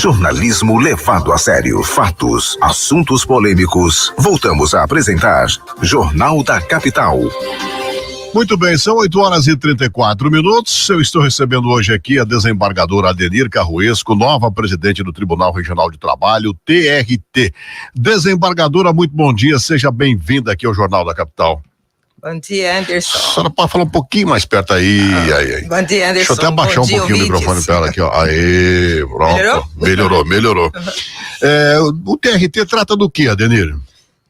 Jornalismo levado a sério. Fatos, assuntos polêmicos. Voltamos a apresentar Jornal da Capital. Muito bem, são 8h34. Eu estou recebendo hoje aqui a desembargadora Adenir Carruesco, nova presidente do Tribunal Regional de Trabalho, TRT. Desembargadora, muito bom dia, seja bem-vinda aqui ao Jornal da Capital. Bom dia, Anderson. A senhora pode falar um pouquinho mais perto aí. Bom dia, Anderson. Deixa eu até abaixar um pouquinho o microfone para ela aqui, ó. Aê, pronto. Melhorou. O TRT trata do que, Adenir?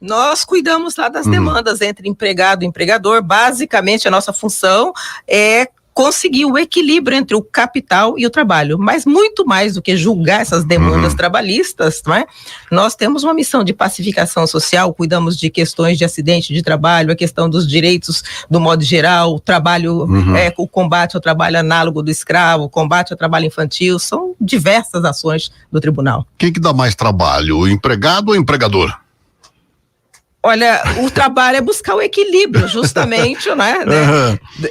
Nós cuidamos lá das demandas entre empregado e empregador. Basicamente, a nossa função é conseguir o equilíbrio entre o capital e o trabalho, mas muito mais do que julgar essas demandas trabalhistas, não é? Nós temos uma missão de pacificação social, cuidamos de questões de acidente de trabalho, a questão dos direitos do modo geral, o trabalho, o combate ao trabalho análogo do escravo, o combate ao trabalho infantil, são diversas ações do tribunal. Quem que dá mais trabalho, o empregado ou o empregador? Olha, o trabalho é buscar o equilíbrio, justamente, né,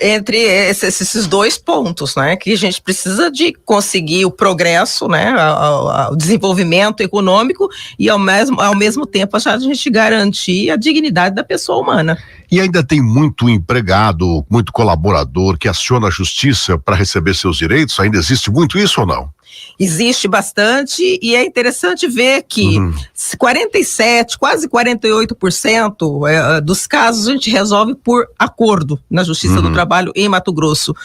entre esses dois pontos, né, que a gente precisa de conseguir o progresso, né, o desenvolvimento econômico e ao mesmo tempo a gente garantir a dignidade da pessoa humana. E ainda tem muito empregado, muito colaborador que aciona a justiça para receber seus direitos? Ainda existe muito isso ou não? Existe bastante e é interessante ver que 47, quase 48% dos casos a gente resolve por acordo na Justiça do Trabalho em Mato Grosso.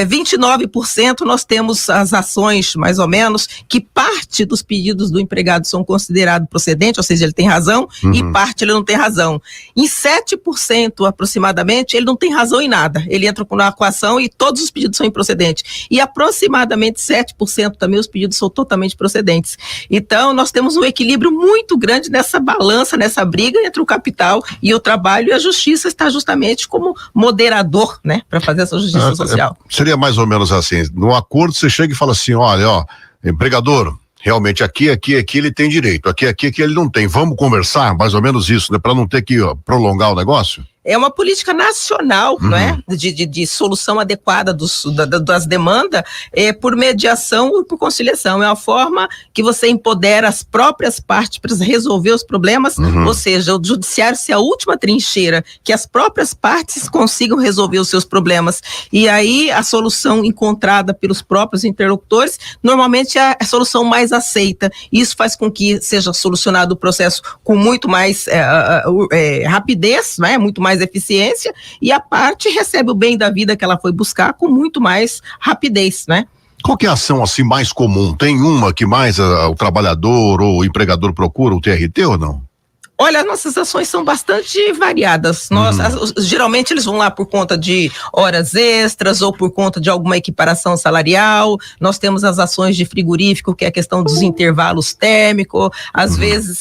29% nós temos as ações, mais ou menos, que parte dos pedidos do empregado são considerados procedentes, ou seja, ele tem razão, e parte ele não tem razão. Em 7% aproximadamente, ele não tem razão em nada. Ele entra com a ação e todos os pedidos são improcedentes. E aproximadamente 7% também os pedidos são totalmente procedentes. Então, nós temos um equilíbrio muito grande nessa balança, nessa briga entre o capital e o trabalho, e a justiça está justamente como moderador, né, para fazer essa justiça social. Seria mais ou menos assim, no acordo você chega e fala assim, olha, empregador, realmente aqui ele tem direito, aqui ele não tem, vamos conversar, mais ou menos isso, né, para não ter que prolongar o negócio? É uma política nacional, não é? De solução adequada das demandas, por mediação ou por conciliação. É uma forma que você empodera as próprias partes para resolver os problemas, ou seja, o judiciário ser a última trincheira, que as próprias partes consigam resolver os seus problemas. E aí a solução encontrada pelos próprios interlocutores, normalmente é a solução mais aceita. Isso faz com que seja solucionado o processo com muito mais rapidez, não é? Muito mais eficiência, e a parte recebe o bem da vida que ela foi buscar com muito mais rapidez, né? Qual que é a ação assim mais comum? Tem uma que mais o trabalhador ou o empregador procura o TRT ou não? Olha, nossas ações são bastante variadas. Geralmente eles vão lá por conta de horas extras ou por conta de alguma equiparação salarial. Nós temos as ações de frigorífico, que é a questão dos intervalos térmicos. Às vezes,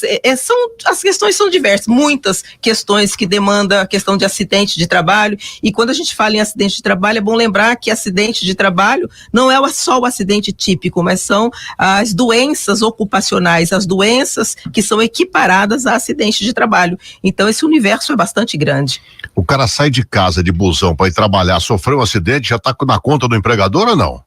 as questões são diversas. Muitas questões que demandam a questão de acidente de trabalho. E quando a gente fala em acidente de trabalho, é bom lembrar que acidente de trabalho não é só o acidente típico, mas são as doenças ocupacionais, as doenças que são equiparadas a acidente de trabalho. Então esse universo é bastante grande. O cara sai de casa de busão para ir trabalhar, sofreu um acidente, já está na conta do empregador ou não?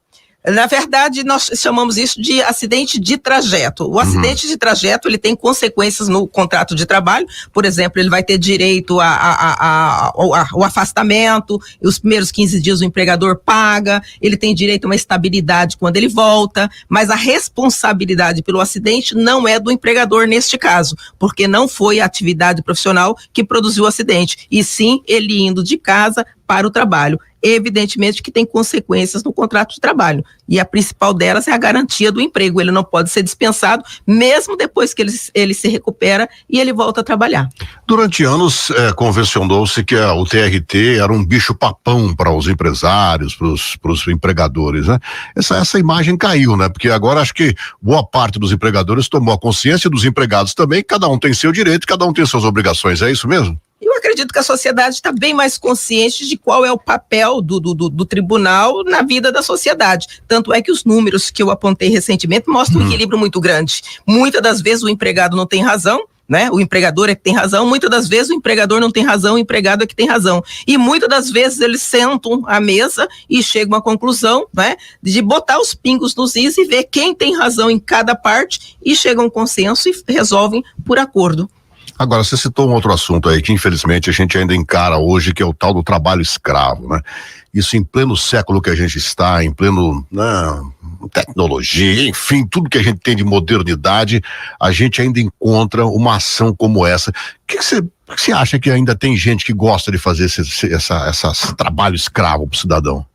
Na verdade, nós chamamos isso de acidente de trajeto. O acidente de trajeto, ele tem consequências no contrato de trabalho. Por exemplo, ele vai ter direito ao afastamento, os primeiros 15 dias o empregador paga, ele tem direito a uma estabilidade quando ele volta, mas a responsabilidade pelo acidente não é do empregador neste caso, porque não foi a atividade profissional que produziu o acidente, e sim ele indo de casa para o trabalho. Evidentemente que tem consequências no contrato de trabalho, e a principal delas é a garantia do emprego. Ele não pode ser dispensado, mesmo depois que ele se recupera e ele volta a trabalhar. Durante anos, convencionou-se que o TRT era um bicho-papão para os empresários, para os empregadores, né? Essa imagem caiu, né? Porque agora acho que boa parte dos empregadores tomou a consciência, dos empregados também, cada um tem seu direito, cada um tem suas obrigações, é isso mesmo? Eu acredito que a sociedade está bem mais consciente de qual é o papel do tribunal na vida da sociedade. Tanto é que os números que eu apontei recentemente mostram um equilíbrio muito grande. Muitas das vezes o empregado não tem razão, né? O empregador é que tem razão, muitas das vezes o empregador não tem razão, o empregado é que tem razão. E muitas das vezes eles sentam à mesa e chegam à conclusão, né, de botar os pingos nos is e ver quem tem razão em cada parte e chegam a um consenso e resolvem por acordo. Agora, você citou um outro assunto aí que infelizmente a gente ainda encara hoje, que é o tal do trabalho escravo, né? Isso em pleno século que a gente está, em pleno, né, tecnologia, enfim, tudo que a gente tem de modernidade, a gente ainda encontra uma ação como essa. O que você acha que ainda tem gente que gosta de fazer esse trabalho escravo pro cidadão?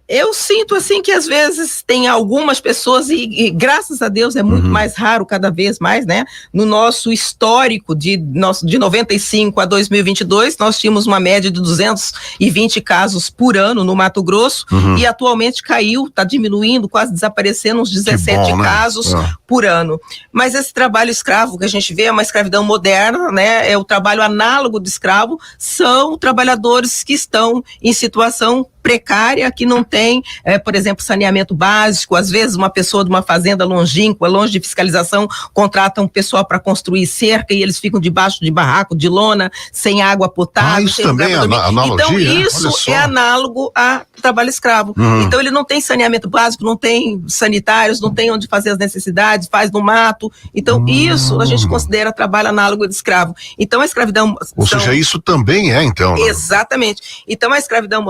Eu sinto assim que às vezes tem algumas pessoas e graças a Deus é muito mais raro cada vez mais, né? No nosso histórico de 95 a 2022, nós tínhamos uma média de 220 casos por ano no Mato Grosso e atualmente caiu, está diminuindo, quase desaparecendo uns 17 casos por ano. Mas esse trabalho escravo que a gente vê é uma escravidão moderna, né? É o trabalho análogo de escravo, são trabalhadores que estão em situação precária, que não tem, por exemplo, saneamento básico. Às vezes uma pessoa de uma fazenda longínqua, longe de fiscalização, contrata um pessoal para construir cerca e eles ficam debaixo de barraco, de lona, sem água potável. Isso também é analogia? Então isso é análogo a trabalho escravo. Então ele não tem saneamento básico, não tem sanitários, não tem onde fazer as necessidades, faz no mato. Então isso a gente considera trabalho análogo de escravo. Então a escravidão... Ou seja, isso também é então, né? Exatamente. Então a escravidão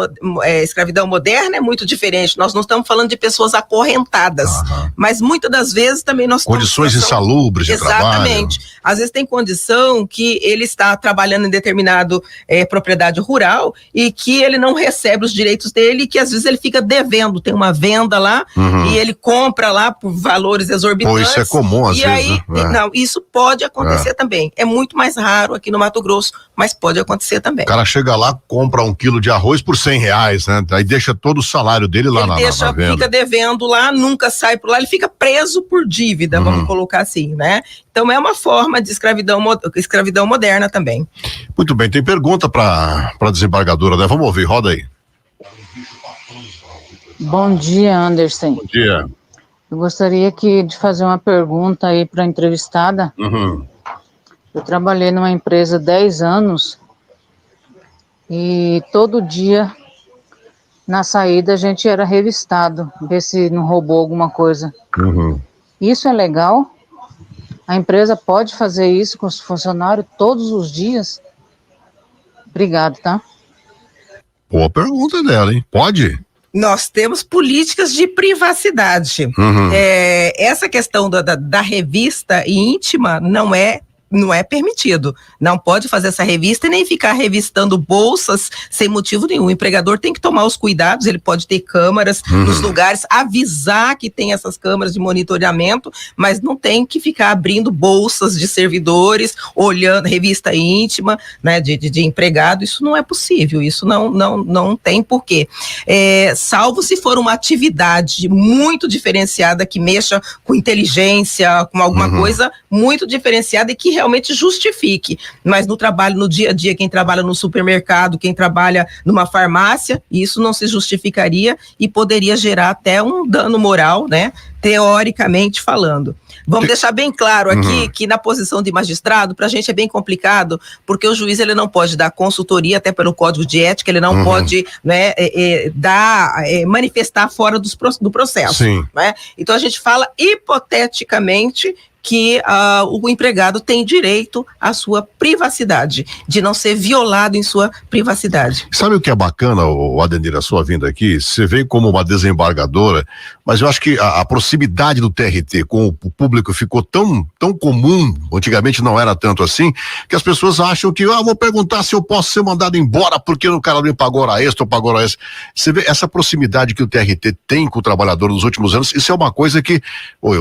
moderna é muito diferente. Nós não estamos falando de pessoas acorrentadas, mas muitas das vezes também nós condições insalubres de trabalho. Exatamente. Às vezes tem condição que ele está trabalhando em determinado propriedade rural e que ele não recebe os direitos dele e que às vezes ele fica devendo. Tem uma venda lá e ele compra lá por valores exorbitantes. Isso é comum às vezes. Aí, não, isso pode acontecer também. É muito mais raro aqui no Mato Grosso, mas pode acontecer também. O cara chega lá, compra 1 quilo de arroz por R$100, né? Aí deixa todo o salário dele lá na venda. Fica devendo lá, nunca sai por lá, ele fica preso por dívida, vamos colocar assim, né? Então é uma forma de escravidão moderna também. Muito bem, tem pergunta para desembargadora, né? Vamos ouvir, roda aí. Bom dia, Anderson. Bom dia. Eu gostaria de fazer uma pergunta aí para a entrevistada. Eu trabalhei numa empresa 10 anos e todo dia na saída a gente era revistado, ver se não roubou alguma coisa. Isso é legal? A empresa pode fazer isso com os funcionários todos os dias? Obrigado, tá? Boa pergunta dela, hein? Pode? Nós temos políticas de privacidade. Essa questão da revista íntima não é permitido. Não pode fazer essa revista e nem ficar revistando bolsas sem motivo nenhum. O empregador tem que tomar os cuidados, ele pode ter câmaras nos lugares, avisar que tem essas câmaras de monitoramento, mas não tem que ficar abrindo bolsas de servidores, olhando revista íntima, né, de empregado. Isso não é possível, isso não tem porquê. Salvo se for uma atividade muito diferenciada que mexa com inteligência, com alguma coisa muito diferenciada e que realmente justifique, mas no trabalho, no dia a dia, quem trabalha no supermercado, quem trabalha numa farmácia, isso não se justificaria e poderia gerar até um dano moral, né? Teoricamente falando. Vamos deixar bem claro aqui que na posição de magistrado, pra gente é bem complicado, porque o juiz ele não pode dar consultoria, até pelo Código de Ética, ele não pode, né, manifestar fora do processo. Né? Então a gente fala hipoteticamente que o empregado tem direito à sua privacidade, de não ser violado em sua privacidade. Sabe o que é bacana, Adenir, a sua vinda aqui? Você veio como uma desembargadora, mas eu acho que a proximidade do TRT com o público ficou tão comum, antigamente não era tanto assim, que as pessoas acham que, vou perguntar se eu posso ser mandado embora porque o cara me pagou hora extra ou pagou hora extra. Você vê essa proximidade que o TRT tem com o trabalhador nos últimos anos, isso é uma coisa que, vou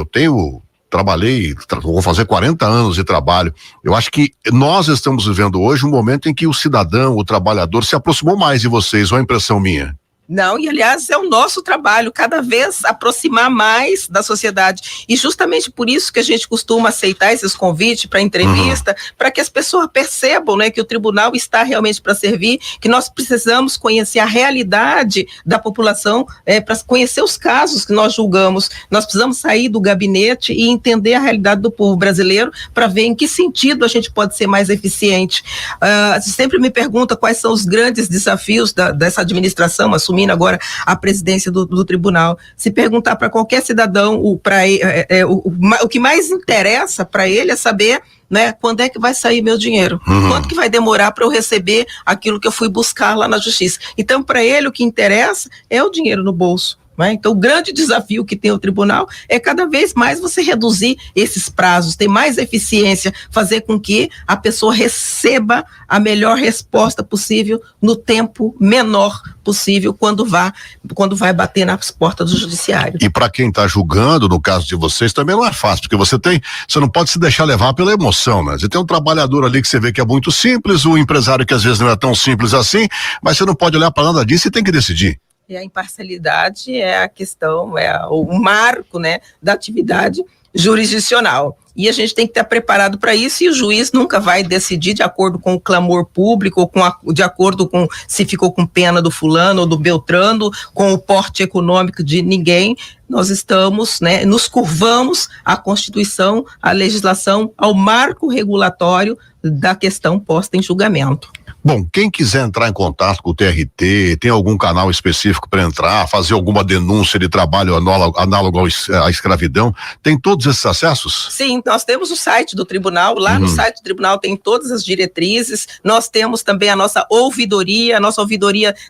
fazer 40 anos de trabalho. Eu acho que nós estamos vivendo hoje um momento em que o cidadão, o trabalhador, se aproximou mais de vocês, ou a impressão minha? Não, e aliás é o nosso trabalho, cada vez aproximar mais da sociedade, e justamente por isso que a gente costuma aceitar esses convites para entrevista, para que as pessoas percebam, né, que o tribunal está realmente para servir, que nós precisamos conhecer a realidade da população, para conhecer os casos que nós julgamos, nós precisamos sair do gabinete e entender a realidade do povo brasileiro, para ver em que sentido a gente pode ser mais eficiente. Sempre me pergunta quais são os grandes desafios dessa administração, assumindo agora a presidência do tribunal. Se perguntar para qualquer cidadão, o que mais interessa para ele é saber, né, quando é que vai sair meu dinheiro, quanto que vai demorar para eu receber aquilo que eu fui buscar lá na justiça. Então, para ele, o que interessa é o dinheiro no bolso. Então, o grande desafio que tem o tribunal é cada vez mais você reduzir esses prazos, ter mais eficiência, fazer com que a pessoa receba a melhor resposta possível no tempo menor possível quando vai bater nas portas do judiciário. E para quem está julgando, no caso de vocês, também não é fácil, porque você não pode se deixar levar pela emoção, né? Você tem um trabalhador ali que você vê que é muito simples, um empresário que às vezes não é tão simples assim, mas você não pode olhar para nada disso e tem que decidir. E a imparcialidade é a questão, o marco, né, da atividade jurisdicional. E a gente tem que estar preparado para isso, e o juiz nunca vai decidir de acordo com o clamor público, ou de acordo com se ficou com pena do fulano ou do beltrano, com o porte econômico de ninguém. Nós estamos, né, nos curvamos à Constituição, à legislação, ao marco regulatório da questão posta em julgamento. Bom, quem quiser entrar em contato com o TRT, tem algum canal específico para entrar, fazer alguma denúncia de trabalho análogo à escravidão, tem todos esses acessos? Sim, nós temos o site do tribunal, lá no site do tribunal tem todas as diretrizes, nós temos também a nossa ouvidoria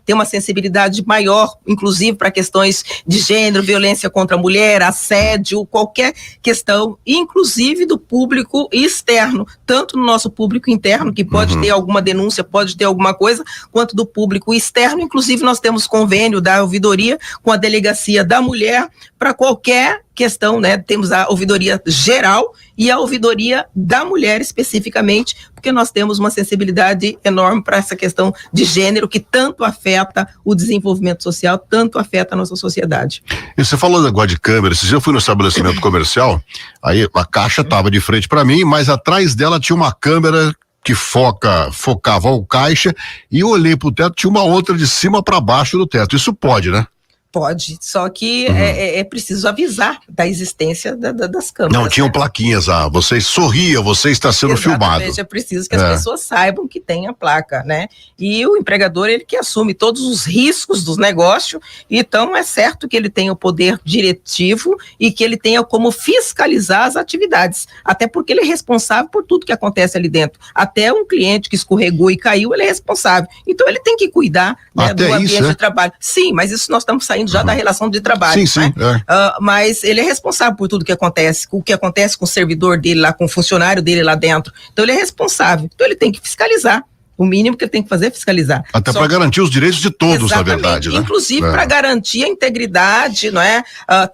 tem uma sensibilidade maior, inclusive para questões de gênero, violência contra a mulher, assédio, qualquer questão, inclusive do público externo, tanto no nosso público interno, que pode ter alguma denúncia, pode ter alguma coisa, quanto do público externo. Inclusive nós temos convênio da ouvidoria com a Delegacia da Mulher para qualquer questão, né? Temos a ouvidoria geral e a ouvidoria da mulher especificamente, porque nós temos uma sensibilidade enorme para essa questão de gênero que tanto afeta o desenvolvimento social, tanto afeta a nossa sociedade. E você falou agora de câmera, esses dias eu fui no estabelecimento comercial, aí a caixa estava de frente para mim, mas atrás dela tinha uma câmera que focava o caixa, e eu olhei pro teto, tinha uma outra de cima para baixo do teto. Isso pode, né? Pode, só que é preciso avisar da existência das câmeras. Não, tinham plaquinhas, você sorria, você está sendo filmado. É preciso que as pessoas saibam que tem a placa, né? E o empregador, ele que assume todos os riscos dos negócios, então é certo que ele tenha o poder diretivo e que ele tenha como fiscalizar as atividades, até porque ele é responsável por tudo que acontece ali dentro. Até um cliente que escorregou e caiu, ele é responsável. Então ele tem que cuidar, né, do ambiente de trabalho. Sim, mas isso nós estamos saindo já da relação de trabalho. Sim, né? Mas ele é responsável por tudo que acontece, o que acontece com o servidor dele lá, com o funcionário dele lá dentro. Então ele é responsável. Então ele tem que fiscalizar. O mínimo que ele tem que fazer é fiscalizar. Até para garantir os direitos de todos, na verdade, né? Inclusive para garantir a integridade, não é?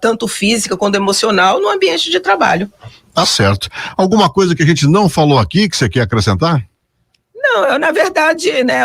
Tanto física quanto emocional no ambiente de trabalho. Tá certo. Alguma coisa que a gente não falou aqui que você quer acrescentar? Não, na verdade, né,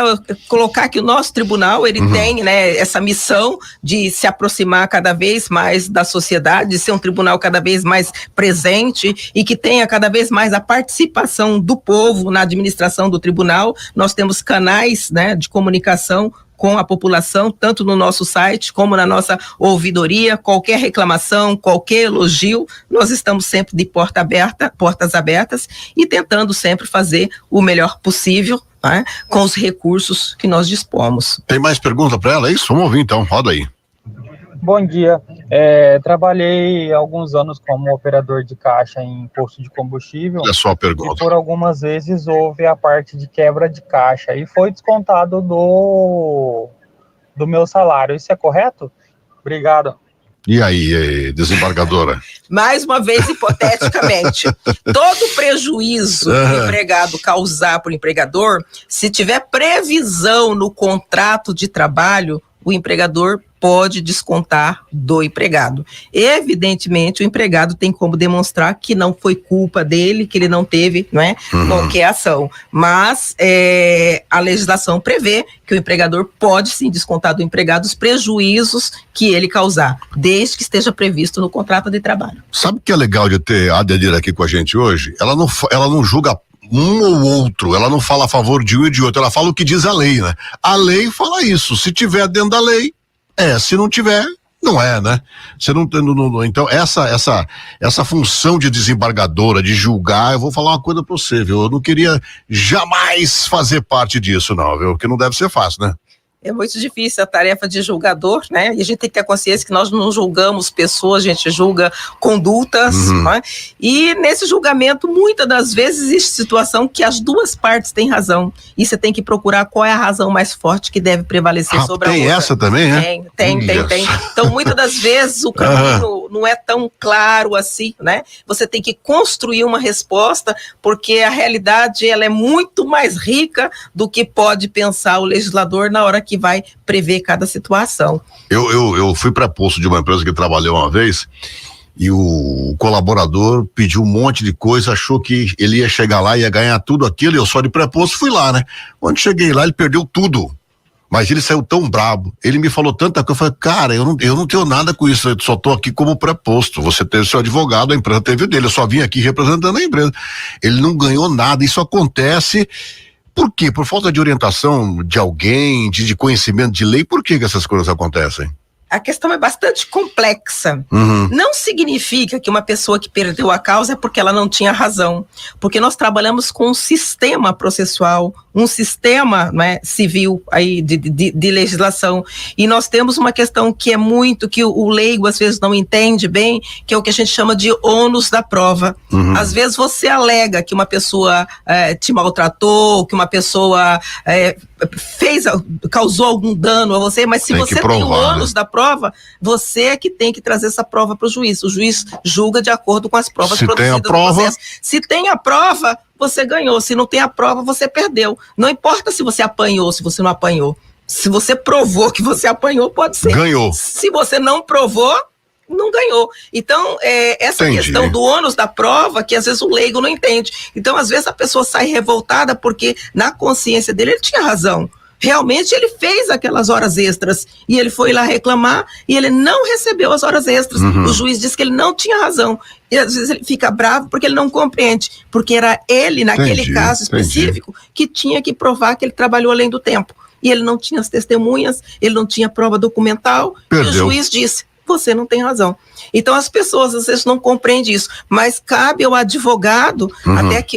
colocar que o nosso tribunal, ele tem, né, essa missão de se aproximar cada vez mais da sociedade, de ser um tribunal cada vez mais presente e que tenha cada vez mais a participação do povo na administração do tribunal. Nós temos canais, né, de comunicação com a população, tanto no nosso site como na nossa ouvidoria. Qualquer reclamação, qualquer elogio, nós estamos sempre de portas abertas e tentando sempre fazer o melhor possível, né, com os recursos que nós dispomos. Tem mais pergunta para ela? É isso? Vamos ouvir então, roda aí. Bom dia, trabalhei alguns anos como operador de caixa em posto de combustível. É só a pergunta. E por algumas vezes houve a parte de quebra de caixa e foi descontado do meu salário. Isso é correto? Obrigado. E aí, desembargadora? Mais uma vez, hipoteticamente, todo prejuízo que o empregado causar para o empregador, se tiver previsão no contrato de trabalho, o empregador pode descontar do empregado. Evidentemente, o empregado tem como demonstrar que não foi culpa dele, que ele não teve, não é, qualquer ação. Mas a legislação prevê que o empregador pode sim descontar do empregado os prejuízos que ele causar, desde que esteja previsto no contrato de trabalho. Sabe o que é legal de ter a Adenir aqui com a gente hoje? Ela não julga um ou outro, ela não fala a favor de um e de outro, ela fala o que diz a lei, né? A lei fala isso, se tiver dentro da lei, se não tiver, não é, né? Você não, então essa função de desembargadora, de julgar, eu vou falar uma coisa pra você, viu? Eu não queria jamais fazer parte disso, não, viu? Porque não deve ser fácil, né? É muito difícil a tarefa de julgador, né? E a gente tem que ter consciência que nós não julgamos pessoas, a gente julga condutas, né? E nesse julgamento, muitas das vezes, existe situação que as duas partes têm razão. E você tem que procurar qual é a razão mais forte que deve prevalecer sobre a outra. Tem essa também, né? Tem. Então, muitas das vezes, o caminho não é tão claro assim, né? Você tem que construir uma resposta, porque a realidade, ela é muito mais rica do que pode pensar o legislador na hora que vai prever cada situação. Eu fui preposto de uma empresa que trabalhei uma vez e o colaborador pediu um monte de coisa, achou que ele ia chegar lá e ia ganhar tudo aquilo, e eu só de preposto fui lá, né? Quando cheguei lá, ele perdeu tudo. Mas ele saiu tão brabo, ele me falou tanta coisa, eu falei, cara, eu não tenho nada com isso, eu só tô aqui como preposto, você teve seu advogado, a empresa teve o dele, eu só vim aqui representando a empresa. Ele não ganhou nada, isso acontece. Por quê? Por falta de orientação de alguém, de conhecimento de lei, por que essas coisas acontecem? A questão é bastante complexa. Não significa que uma pessoa que perdeu a causa é porque ela não tinha razão. Porque nós trabalhamos com um sistema processual, um sistema, né, civil aí de legislação. E nós temos uma questão que é muito, que o leigo às vezes não entende bem, que é o que a gente chama de ônus da prova. Às vezes você alega que uma pessoa te maltratou, que uma pessoa causou algum dano a você, mas se você tem o ônus da prova, você é que tem que trazer essa prova para o juiz. O juiz julga de acordo com as provas produzidas no processo. Se tem a prova, você ganhou. Se não tem a prova, você perdeu. Não importa se você apanhou, se você não apanhou. Se você provou que você apanhou, pode ser. Ganhou. Se você não provou, não ganhou. Então, essa questão do ônus da prova, que às vezes o leigo não entende. Então, às vezes a pessoa sai revoltada porque na consciência dele ele tinha razão. Realmente ele fez aquelas horas extras e ele foi lá reclamar e ele não recebeu as horas extras. O juiz disse que ele não tinha razão. E às vezes ele fica bravo porque ele não compreende, porque era ele, naquele caso específico, que tinha que provar que ele trabalhou além do tempo. E ele não tinha as testemunhas, ele não tinha prova documental. Perdeu. E o juiz disse, você não tem razão. Então as pessoas às vezes não compreendem isso, mas cabe ao advogado,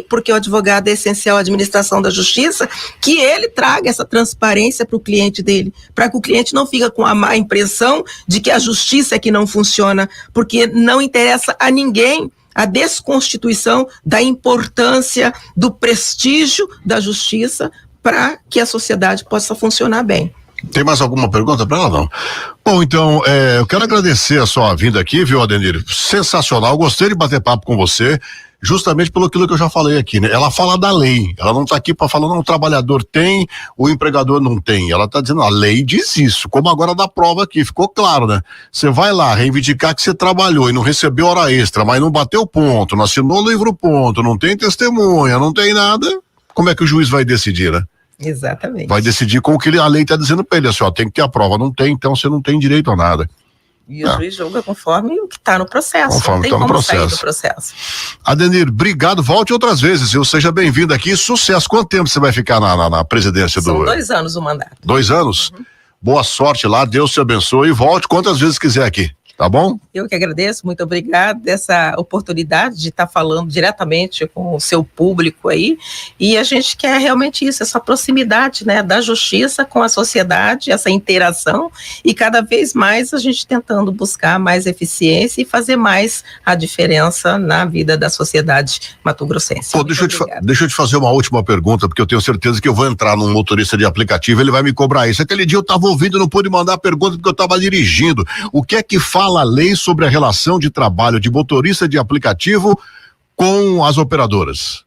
porque o advogado é essencial à administração da justiça, que ele traga essa transparência para o cliente dele, para que o cliente não fique com a má impressão de que a justiça é que não funciona, porque não interessa a ninguém a desconstituição da importância do prestígio da justiça para que a sociedade possa funcionar bem. Tem mais alguma pergunta para ela, não? Bom, então, eu quero agradecer a sua vinda aqui, viu, Adenir? Sensacional, gostei de bater papo com você, justamente pelo aquilo que eu já falei aqui, né? Ela fala da lei, ela não está aqui para falar, não, o trabalhador tem, o empregador não tem, ela está dizendo, a lei diz isso, como agora da prova aqui, ficou claro, né? Você vai lá reivindicar que você trabalhou e não recebeu hora extra, mas não bateu ponto, não assinou o livro ponto, não tem testemunha, não tem nada, como é que o juiz vai decidir, né? Exatamente. Vai decidir com o que a lei está dizendo para ele, assim, ó, tem que ter a prova, não tem, então você não tem direito a nada. E o juiz julga conforme o que está no processo, conforme não tem tá como no sair do processo. Adenir, obrigado, volte outras vezes, viu? Seja bem-vindo aqui, sucesso. Quanto tempo você vai ficar na presidência São 2 anos o mandato. 2 anos? Boa sorte lá, Deus te abençoe e volte quantas vezes quiser aqui. Tá bom? Eu que agradeço, muito obrigada dessa oportunidade de estar falando diretamente com o seu público aí, e a gente quer realmente isso, essa proximidade, né, da justiça com a sociedade, essa interação, e cada vez mais a gente tentando buscar mais eficiência e fazer mais a diferença na vida da sociedade mato-grossense. Pô, deixa eu te fazer uma última pergunta, porque eu tenho certeza que eu vou entrar num motorista de aplicativo, ele vai me cobrar isso. Aquele dia eu estava ouvindo, não pude mandar a pergunta porque eu estava dirigindo. O que é que fala a lei sobre a relação de trabalho de motorista de aplicativo com as operadoras?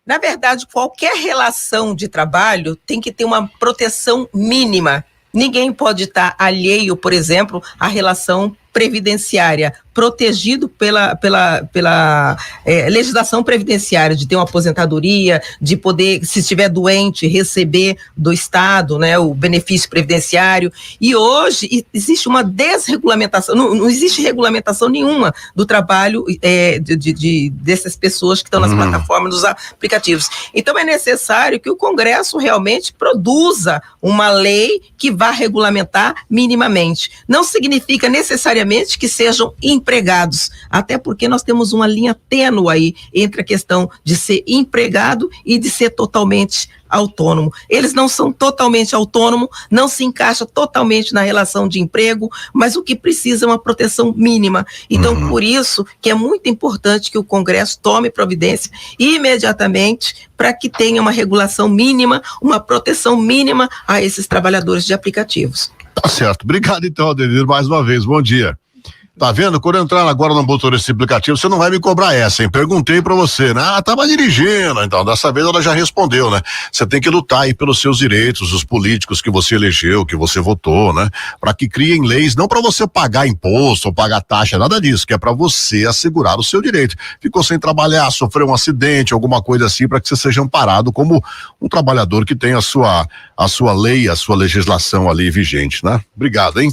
Na verdade, qualquer relação de trabalho tem que ter uma proteção mínima Ninguém pode estar alheio, por exemplo, à relação previdenciária, protegido pela legislação previdenciária, de ter uma aposentadoria, de poder, se estiver doente, receber do Estado, né, o benefício previdenciário. E hoje existe uma desregulamentação, não existe regulamentação nenhuma do trabalho dessas pessoas que estão nas plataformas, nos aplicativos. Então é necessário que o Congresso realmente produza uma lei que vá regulamentar minimamente. Não significa necessariamente que sejam empregados, até porque nós temos uma linha tênue aí entre a questão de ser empregado e de ser totalmente autônomo. Eles não são totalmente autônomos, não se encaixa totalmente na relação de emprego, mas o que precisa é uma proteção mínima. Então, por isso que é muito importante que o Congresso tome providência imediatamente para que tenha uma regulação mínima, uma proteção mínima a esses trabalhadores de aplicativos. Tá certo. Obrigado, então, Adenir, mais uma vez. Bom dia. Tá vendo? Quando eu entrar agora no motorista aplicativo, você não vai me cobrar essa, hein? Perguntei pra você, né? Tava dirigindo, então, dessa vez ela já respondeu, né? Você tem que lutar aí pelos seus direitos, os políticos que você elegeu, que você votou, né? Pra que criem leis, não pra você pagar imposto ou pagar taxa, nada disso, que é pra você assegurar o seu direito. Ficou sem trabalhar, sofreu um acidente, alguma coisa assim, pra que você seja amparado como um trabalhador que tem a sua lei, a sua legislação ali vigente, né? Obrigado, hein?